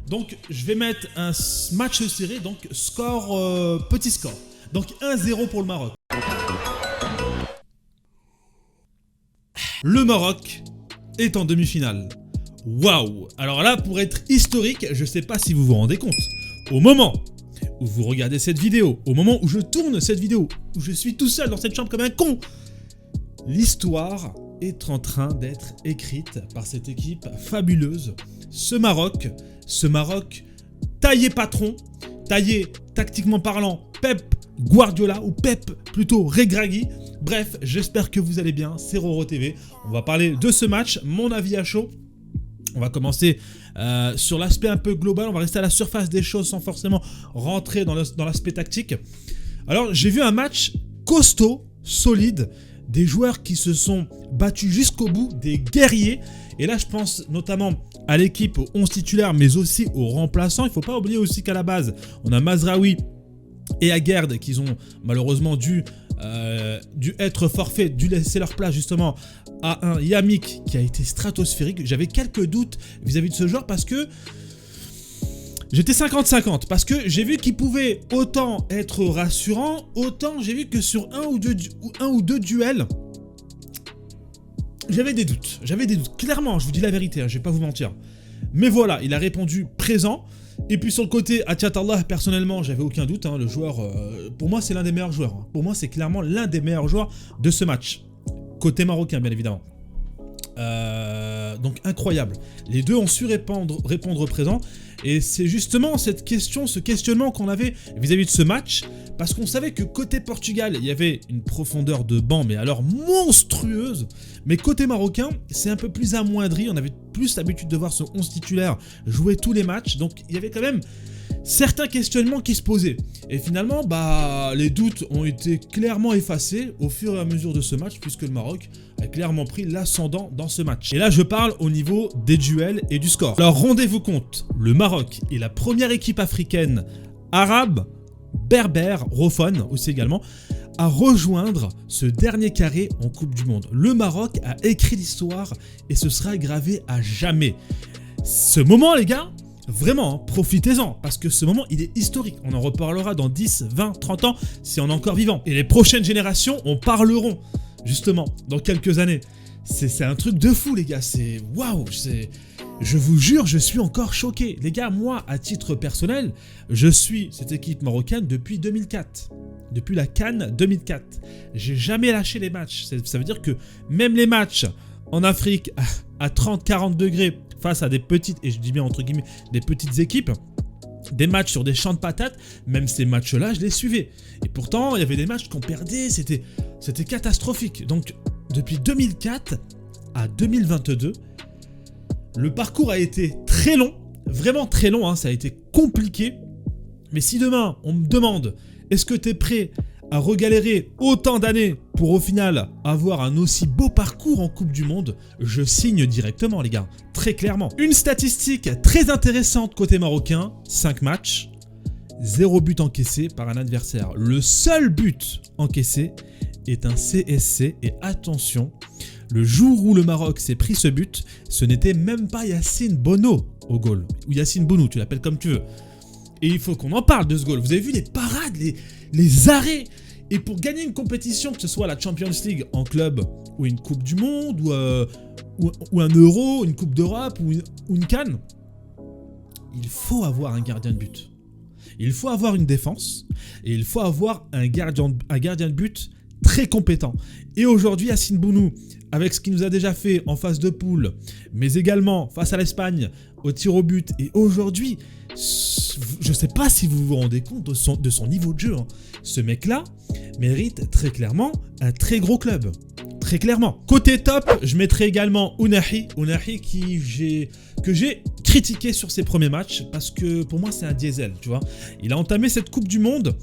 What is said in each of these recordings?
Donc je vais mettre un match serré, donc petit score. Donc 1-0 pour le Maroc. Le Maroc est en demi-finale. Waouh! Alors là, pour être historique, je sais pas si vous vous rendez compte. Au moment où vous regardez cette vidéo, au moment où je tourne cette vidéo, où je suis tout seul dans cette chambre comme un con, l'histoire est en train d'être écrite par cette équipe fabuleuse. Ce Maroc taillé patron, taillé tactiquement parlant Pep Guardiola ou Pep plutôt Regragui. Bref, j'espère que vous allez bien, c'est Roro TV. On va parler de ce match, mon avis à chaud. On va commencer sur l'aspect un peu global, on va rester à la surface des choses sans forcément rentrer dans l'aspect tactique. Alors j'ai vu un match costaud, solide, des joueurs qui se sont battus jusqu'au bout, des guerriers. Et là je pense notamment à l'équipe, aux 11 titulaires, mais aussi aux remplaçants. Il ne faut pas oublier aussi qu'à la base, on a Mazraoui et Aguerd qui ont malheureusement dû être forfait, dû laisser leur place justement à un Yamik qui a été stratosphérique. J'avais quelques doutes vis-à-vis de ce joueur parce que j'étais 50-50, parce que j'ai vu qu'il pouvait autant être rassurant, autant j'ai vu que sur un ou deux duels, j'avais des doutes. Clairement, je vous dis la vérité, je vais pas vous mentir. Mais voilà, il a répondu présent. Et puis sur le côté Atiatallah, personnellement, j'avais aucun doute. Le joueur, pour moi, c'est l'un des meilleurs joueurs. Pour moi, c'est clairement l'un des meilleurs joueurs de ce match. Côté marocain, bien évidemment. Donc incroyable. Les deux ont su répondre présent. Et c'est justement ce questionnement qu'on avait vis-à-vis de ce match. Parce qu'on savait que côté Portugal, il y avait une profondeur de banc, mais alors monstrueuse. Mais côté marocain, c'est un peu plus amoindri. On avait plus l'habitude de voir ce 11 titulaire jouer tous les matchs. Donc il y avait quand même certains questionnements qui se posaient. Et finalement, les doutes ont été clairement effacés au fur et à mesure de ce match, puisque le Maroc a clairement pris l'ascendant dans ce match. Et là, je parle au niveau des duels et du score. Alors, rendez-vous compte, le Maroc est la première équipe africaine, arabe, berbère, rophone aussi également, à rejoindre ce dernier carré en Coupe du Monde. Le Maroc a écrit l'histoire et ce sera gravé à jamais. Ce moment, les gars, vraiment, profitez-en, parce que ce moment, il est historique. On en reparlera dans 10, 20, 30 ans, si on est encore vivant. Et les prochaines générations en parleront, justement, dans quelques années. C'est un truc de fou, les gars. C'est waouh. Je vous jure, je suis encore choqué. Les gars, moi, à titre personnel, je suis cette équipe marocaine depuis 2004. Depuis la CAN 2004. J'ai jamais lâché les matchs. Ça veut dire que même les matchs en Afrique à 30-40 degrés, face à des petites, et je dis bien entre guillemets, des petites équipes, des matchs sur des champs de patates, même ces matchs-là, je les suivais. Et pourtant, il y avait des matchs qu'on perdait, c'était catastrophique. Donc, depuis 2004 à 2022, le parcours a été très long, vraiment très long, ça a été compliqué. Mais si demain, on me demande, est-ce que tu es prêt à regalérer autant d'années pour au final avoir un aussi beau parcours en Coupe du Monde, je signe directement, les gars, très clairement. Une statistique très intéressante côté marocain, 5 matchs, 0 but encaissé par un adversaire. Le seul but encaissé est un CSC, et attention, le jour où le Maroc s'est pris ce but, ce n'était même pas Yacine Bono au goal, ou Yacine Bounou, tu l'appelles comme tu veux. Et il faut qu'on en parle de ce goal. Vous avez vu les parades, les arrêts. Et pour gagner une compétition, que ce soit la Champions League en club, ou une Coupe du Monde, ou un Euro, une Coupe d'Europe, ou une CAN, il faut avoir un gardien de but. Il faut avoir une défense, et il faut avoir un gardien de but très compétent. Et aujourd'hui, Yacine Bounou, avec ce qu'il nous a déjà fait en phase de poule, mais également face à l'Espagne, au tir au but, et aujourd'hui, je ne sais pas si vous vous rendez compte de son niveau de jeu. Ce mec-là mérite très clairement un très gros club. Très clairement. Côté top, je mettrai également Ounahi. Ounahi que j'ai critiqué sur ses premiers matchs parce que pour moi, c'est un diesel, tu vois. Il a entamé cette Coupe du Monde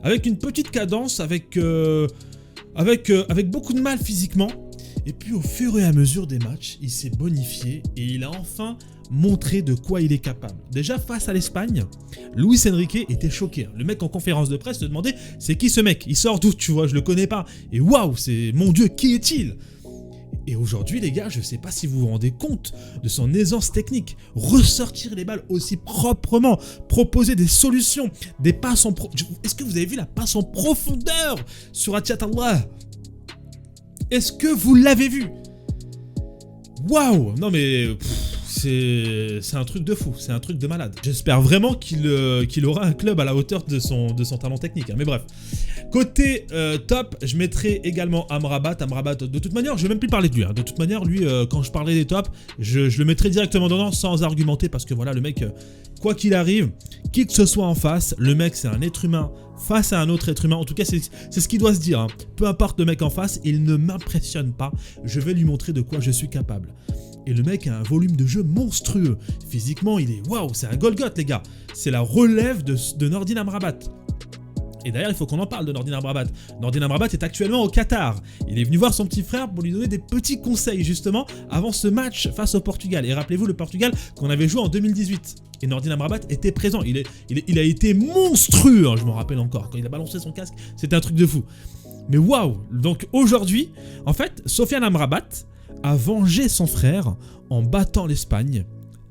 avec une petite cadence, avec beaucoup de mal physiquement. Et puis au fur et à mesure des matchs, il s'est bonifié et il a enfin montré de quoi il est capable. Déjà face à l'Espagne, Luis Enrique était choqué. Le mec en conférence de presse se demandait c'est qui ce mec? Il sort d'où, tu vois, je le connais pas. Et waouh, c'est mon Dieu, qui est-il? Et aujourd'hui, les gars, je ne sais pas si vous vous rendez compte de son aisance technique. Ressortir les balles aussi proprement, proposer des solutions, des passes en Est-ce que vous avez vu la passe en profondeur sur Atiat Allah? Est-ce que vous l'avez vu? Waouh! Non mais... c'est un truc de fou, c'est un truc de malade. J'espère vraiment qu'il aura un club à la hauteur de son talent technique. Hein. Mais bref. Côté top, je mettrai également Amrabat. Amrabat, de toute manière, je vais même plus parler de lui. Hein. De toute manière, lui, quand je parlais des tops, je le mettrai directement dedans sans argumenter parce que voilà, le mec, quoi qu'il arrive, qui que ce soit en face, le mec, c'est un être humain face à un autre être humain. En tout cas, c'est ce qu'il doit se dire. Hein. Peu importe le mec en face, il ne m'impressionne pas. Je vais lui montrer de quoi je suis capable. Et le mec a un volume de jeu monstrueux. Physiquement, il est... Waouh, c'est un Golgoth, les gars. C'est la relève de Nordin Amrabat. Et d'ailleurs, il faut qu'on en parle de Nordin Amrabat. Nordin Amrabat est actuellement au Qatar. Il est venu voir son petit frère pour lui donner des petits conseils, justement, avant ce match face au Portugal. Et rappelez-vous, le Portugal qu'on avait joué en 2018. Et Nordin Amrabat était présent. Il a été monstrueux, hein, je me rappelle encore. Quand il a balancé son casque, c'était un truc de fou. Mais waouh. Donc aujourd'hui, en fait, Sofiane Amrabat a vengé son frère en battant l'Espagne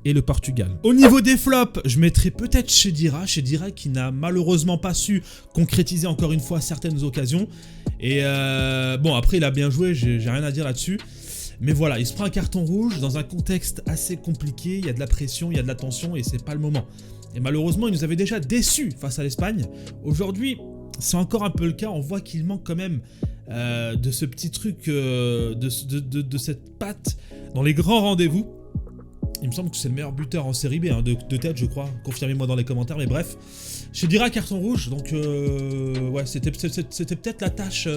et le Portugal. Au niveau des flops, je mettrai peut-être Chedira qui n'a malheureusement pas su concrétiser encore une fois certaines occasions. Et bon, après il a bien joué, j'ai rien à dire là-dessus. Mais voilà, il se prend un carton rouge dans un contexte assez compliqué, il y a de la pression, il y a de la tension et c'est pas le moment. Et malheureusement, il nous avait déjà déçus face à l'Espagne. Aujourd'hui, c'est encore un peu le cas, on voit qu'il manque quand même de ce petit truc, de cette patte dans les grands rendez-vous. Il me semble que c'est le meilleur buteur en série B, hein, de tête je crois, confirmez-moi dans les commentaires, mais bref. Je dirais carton rouge, donc ouais, c'était peut-être la tâche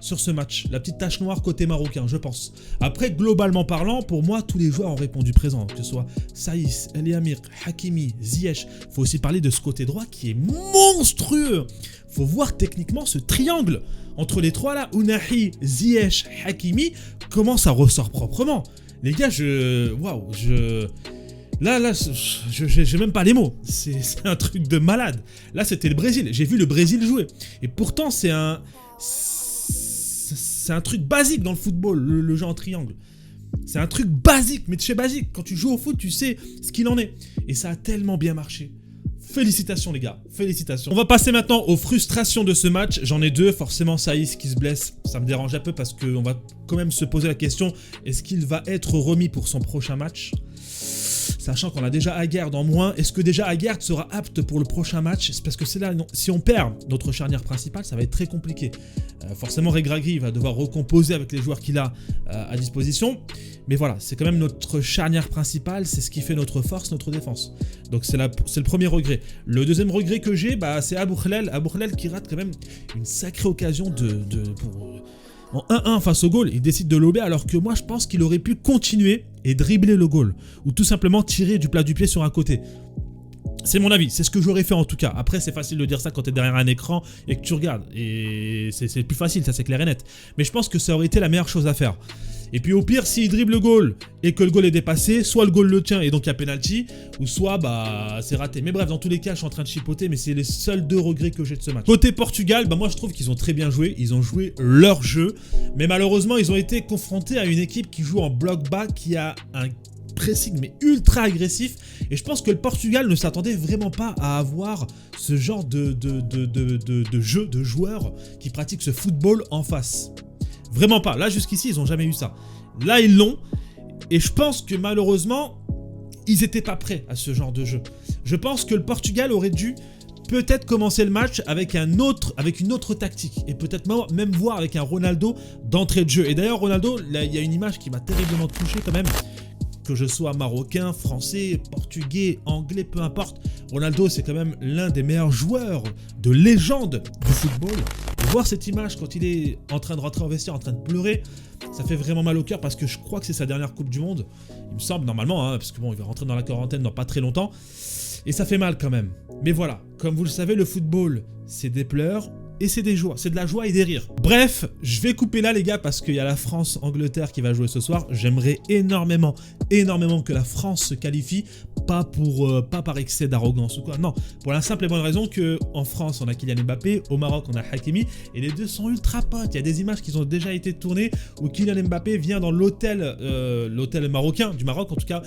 sur ce match, la petite tache noire côté marocain, je pense. Après, globalement parlant, pour moi, tous les joueurs ont répondu présent, que ce soit Saïs, El Amir, Hakimi, Ziyech. Faut aussi parler de ce côté droit qui est monstrueux. Faut voir techniquement ce triangle entre les trois là, Ounahi, Ziyech, Hakimi, comment ça ressort proprement. Les gars, waouh, là, j'ai même pas les mots. C'est un truc de malade. Là, c'était le Brésil. J'ai vu le Brésil jouer. Et pourtant, c'est un truc basique dans le football, le jeu en triangle. C'est un truc basique, mais de chez basique. Quand tu joues au foot, tu sais ce qu'il en est. Et ça a tellement bien marché. Félicitations les gars, félicitations. On va passer maintenant aux frustrations de ce match. J'en ai deux, forcément Saïs qui se blesse, ça me dérange un peu parce qu'on va quand même se poser la question, est-ce qu'il va être remis pour son prochain match? Sachant qu'on a déjà Aguerd en moins, est-ce que déjà Aguerd sera apte pour le prochain match? C'est parce que c'est là, non, si on perd notre charnière principale, ça va être très compliqué. Forcément Regragui va devoir recomposer avec les joueurs qu'il a à disposition. Mais voilà, c'est quand même notre charnière principale, c'est ce qui fait notre force, notre défense. Donc c'est le premier regret. Le deuxième regret que j'ai, c'est Abou Khlel. Abou Khlel qui rate quand même une sacrée occasion en 1-1 face au goal. Il décide de lober alors que moi je pense qu'il aurait pu continuer et dribbler le goal. Ou tout simplement tirer du plat du pied sur un côté. C'est mon avis, c'est ce que j'aurais fait en tout cas. Après, c'est facile de dire ça quand tu es derrière un écran et que tu regardes. Et c'est plus facile, ça c'est clair et net. Mais je pense que ça aurait été la meilleure chose à faire. Et puis au pire, s'il dribble le goal et que le goal est dépassé, soit le goal le tient et donc il y a penalty, ou soit c'est raté. Mais bref, dans tous les cas, je suis en train de chipoter, mais c'est les seuls deux regrets que j'ai de ce match. Côté Portugal, moi je trouve qu'ils ont très bien joué, ils ont joué leur jeu, mais malheureusement, ils ont été confrontés à une équipe qui joue en bloc bas, qui a un pressing mais ultra agressif, et je pense que le Portugal ne s'attendait vraiment pas à avoir ce genre de jeu, de joueurs qui pratiquent ce football en face. Vraiment pas. Là, jusqu'ici, ils n'ont jamais eu ça. Là, ils l'ont. Et je pense que malheureusement, ils n'étaient pas prêts à ce genre de jeu. Je pense que le Portugal aurait dû peut-être commencer le match avec une autre tactique. Et peut-être même voir avec un Ronaldo d'entrée de jeu. Et d'ailleurs, Ronaldo, là, il y a une image qui m'a terriblement touché quand même. Que je sois marocain, français, portugais, anglais, peu importe. Ronaldo, c'est quand même l'un des meilleurs joueurs de légende du football. Et voir cette image quand il est en train de rentrer en vestiaire, en train de pleurer, ça fait vraiment mal au cœur parce que je crois que c'est sa dernière Coupe du Monde. Il me semble normalement, hein, parce que bon, il va rentrer dans la quarantaine dans pas très longtemps. Et ça fait mal quand même. Mais voilà, comme vous le savez, le football, c'est des pleurs. Et c'est des joies, c'est de la joie et des rires. Bref, je vais couper là les gars parce qu'il y a la France-Angleterre qui va jouer ce soir. J'aimerais énormément que la France se qualifie. pas par excès d'arrogance ou quoi, non, pour la simple et bonne raison que en France on a Kylian Mbappé, au Maroc on a Hakimi, et les deux sont ultra potes. Il y a des images qui ont déjà été tournées où Kylian Mbappé vient dans l'hôtel marocain, du Maroc en tout cas,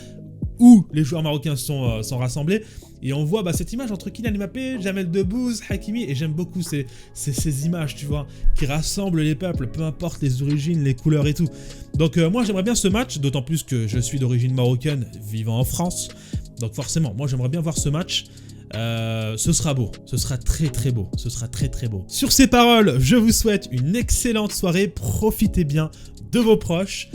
où les joueurs marocains sont rassemblés, et on voit cette image entre Kylian Mbappé, Jamel Debbouze, Hakimi, et j'aime beaucoup ces images, tu vois, qui rassemblent les peuples, peu importe les origines, les couleurs et tout. Donc moi j'aimerais bien ce match, d'autant plus que je suis d'origine marocaine, vivant en France, donc forcément, moi j'aimerais bien voir ce match. Ce sera beau, ce sera très très beau, ce sera très très beau. Sur ces paroles, je vous souhaite une excellente soirée, profitez bien de vos proches.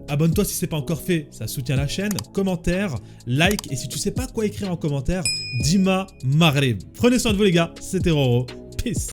Abonne-toi si ce n'est pas encore fait, ça soutient la chaîne. Commentaire, like, et si tu sais pas quoi écrire en commentaire, dis-moi Maghreb. Prenez soin de vous les gars, c'était Roro. Peace.